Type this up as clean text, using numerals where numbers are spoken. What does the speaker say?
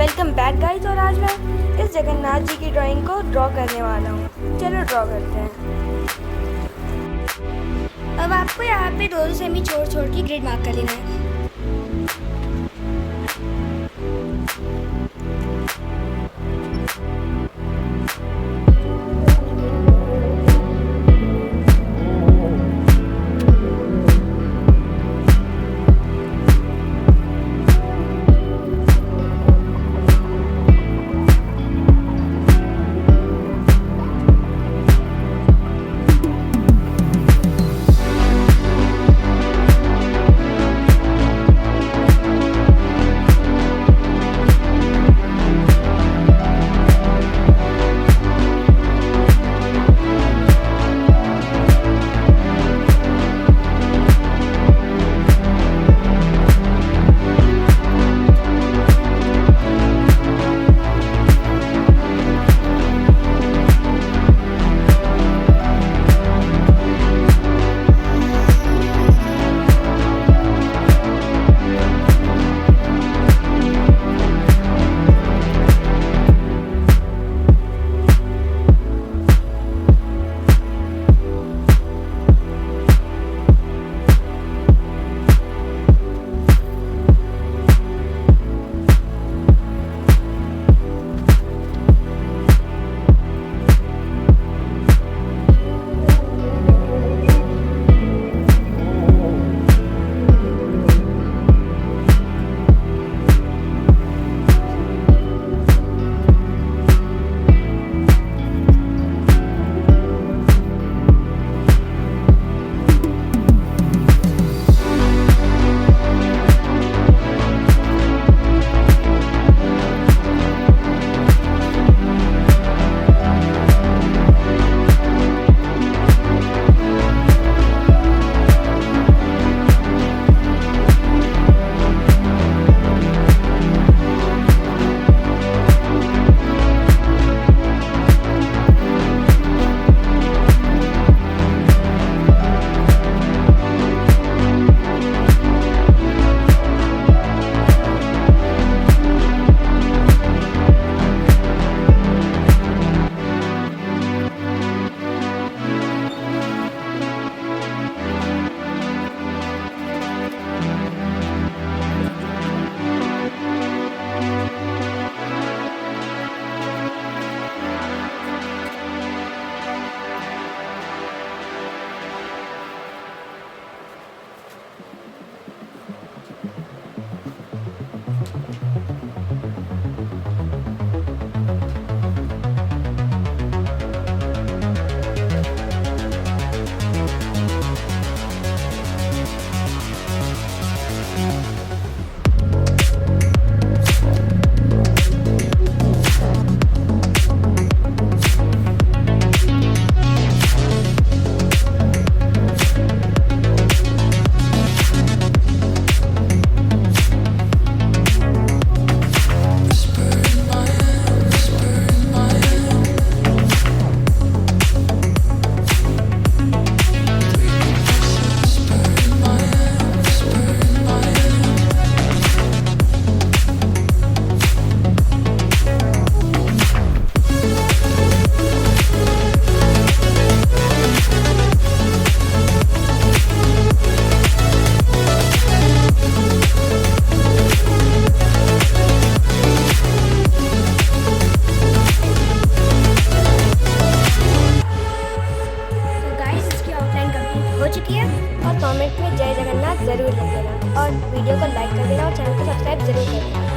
Welcome back guys. और आज मैं इस जगन्नाथ जी की ड्राइंग को ड्रॉ करने वाला हूँ। चलो ड्रॉ करते हैं। अब आपको यहाँ पे 2 सेमी छोड़ छोड़ के ग्रिड मार्क कर लेना है। हो चुकी है। और कमेंट में जय जगन्नाथ ज़रूर लिख देना और वीडियो को लाइक कर देना और चैनल को सब्सक्राइब ज़रूर कर देना।